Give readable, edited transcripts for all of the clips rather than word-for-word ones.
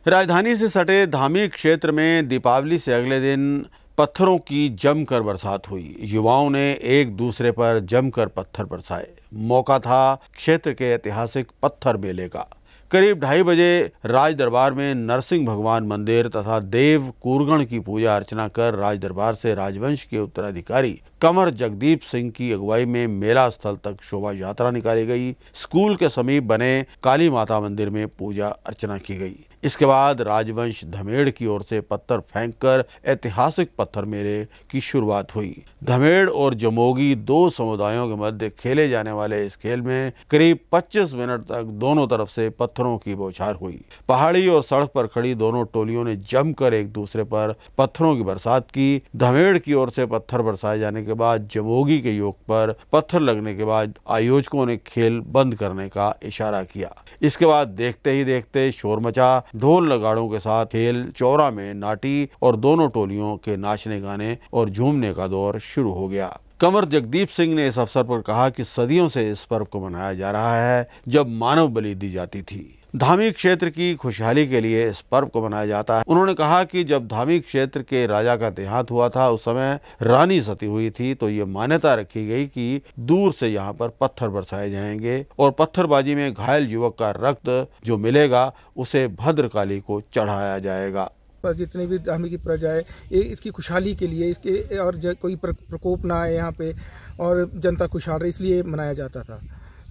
राजधानी से सटे धामी क्षेत्र में दीपावली से अगले दिन पत्थरों की जमकर बरसात हुई। युवाओं ने एक दूसरे पर जमकर पत्थर बरसाए। मौका था क्षेत्र के ऐतिहासिक पत्थर मेले का। करीब 2:30 बजे राज दरबार में नरसिंह भगवान मंदिर तथा देव कूरगण की पूजा अर्चना कर राज दरबार से राजवंश के उत्तराधिकारी कंवर जगदीप सिंह की अगुवाई में मेला स्थल तक शोभा यात्रा निकाली गई। स्कूल के समीप बने काली माता मंदिर में पूजा अर्चना की गई। इसके बाद राजवंश धमेड़ की ओर से पत्थर फेंककर ऐतिहासिक पत्थर मेले की शुरुआत हुई। धमेड़ और जमोगी दो समुदायों के मध्य खेले जाने वाले इस खेल में करीब 25 मिनट तक दोनों तरफ से पत्थरों की बौछार हुई। पहाड़ी और सड़क पर खड़ी दोनों टोलियों ने जमकर एक दूसरे पर पत्थरों की बरसात की। धमेड़ की ओर से पत्थर बरसाए जाने के बाद जमोगी के युवक पर पत्थर लगने के बाद आयोजकों ने खेल बंद करने का इशारा किया। इसके बाद देखते ही देखते शोर मचा। ढोल नगाड़ों के साथ खेल चौरा में नाटी और दोनों टोलियों के नाचने गाने और झूमने का दौर शुरू हो गया। कंवर जगदीप सिंह ने इस अवसर पर कहा कि सदियों से इस पर्व को मनाया जा रहा है जब मानव बलि दी जाती थी। धामी क्षेत्र की खुशहाली के लिए इस पर्व को मनाया जाता है। उन्होंने कहा कि जब धामी क्षेत्र के राजा का देहांत हुआ था उस समय रानी सती हुई थी, तो ये मान्यता रखी गई कि दूर से यहाँ पर पत्थर बरसाए जाएंगे और पत्थरबाजी में घायल युवक का रक्त जो मिलेगा उसे भद्रकाली को चढ़ाया जाएगा। जितनी भी धामी की प्रजा है ये इसकी खुशहाली के लिए इसके और कोई प्रकोप ना आए यहाँ पे और जनता खुशहाल रहे, इसलिए मनाया जाता था।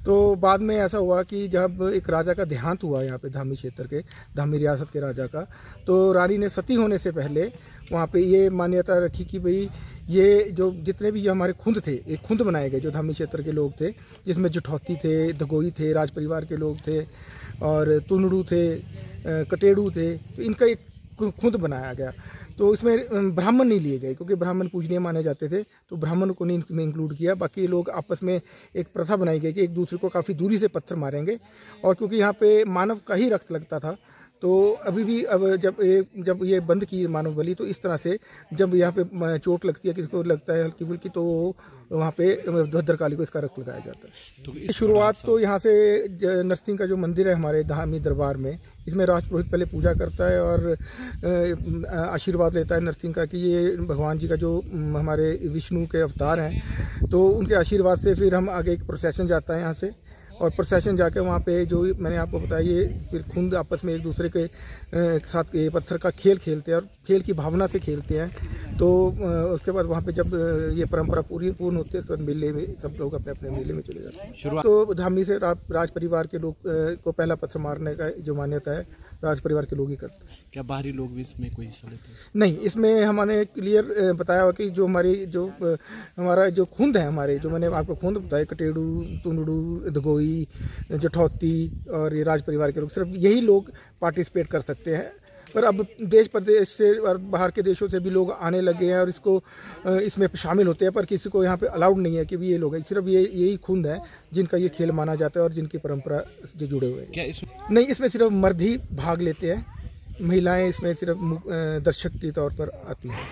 तो बाद में ऐसा हुआ कि जब एक राजा का देहांत हुआ यहाँ पे धामी क्षेत्र के, धामी रियासत के राजा का, तो रानी ने सती होने से पहले वहाँ पे ये मान्यता रखी कि भाई ये जो जितने भी हमारे खुंद थे, एक खुंद बनाए गए जो धामी क्षेत्र के लोग थे, जिसमें जुठौती थे, दगोई थे, राज परिवार के लोग थे और तुनड़ू थे, कटेड़ू थे, तो इनका एक खुद बनाया गया। तो इसमें ब्राह्मण नहीं लिए गए क्योंकि ब्राह्मण पूजनीय माने जाते थे, तो ब्राह्मण को नहीं इसमें इंक्लूड किया। बाकी लोग आपस में एक प्रथा बनाई गई कि एक दूसरे को काफ़ी दूरी से पत्थर मारेंगे। और क्योंकि यहाँ पे मानव का ही रक्त लगता था, तो अभी भी अब जब ये बंद की मानव बलि, तो इस तरह से जब यहाँ पे चोट लगती है, किसी को लगता है हल्की फुल्की, तो वहाँ पे भद्रकाली को इसका रक्त लगाया जाता है। तो शुरुआत तो यहाँ से नरसिंह का जो मंदिर है हमारे धामी दरबार में, इसमें राजपुरोहित पहले पूजा करता है और आशीर्वाद लेता है नरसिंह का कि ये भगवान जी का जो हमारे विष्णु के अवतार हैं, तो उनके आशीर्वाद से फिर हम आगे एक प्रोसेशन जाता है यहाँ से। और प्रोसेशन जाके वहाँ पे जो मैंने आपको बताया, ये फिर खुद आपस में एक दूसरे के साथ ये पत्थर का खेल खेलते हैं और खेल की भावना से खेलते हैं। तो उसके बाद वहाँ पे जब ये परंपरा पूर्ण होती है, तो मेले में सब लोग अपने अपने मेले में चले जाते हैं। तो धामी से राज परिवार के लोग को पहला पत्थर मारने का जो मान्यता है राज परिवार के लोग ही करते हैं। क्या बाहरी लोग भी इसमें कोई हिस्सा लेते हैं? नहीं, इसमें हमने क्लियर बताया हुआ कि जो हमारा जो खुंद है, हमारे जो मैंने आपको खुंद बताया, कटेड़ू, तुनड़ू, दगोई, जुठौती और ये राज परिवार के लोग, सिर्फ यही लोग पार्टिसिपेट कर सकते हैं। पर अब देश प्रदेश से और बाहर के देशों से भी लोग आने लगे हैं और इसमें शामिल होते हैं, पर किसी को यहाँ पे अलाउड नहीं है कि भी ये लोग हैं। सिर्फ यही खुंद है जिनका ये खेल माना जाता है और जिनकी परंपरा जो जुड़े हुए हैं। क्या इसमें? नहीं, इसमें सिर्फ मर्द ही भाग लेते हैं, महिलाएं इसमें सिर्फ दर्शक के तौर पर आती हैं।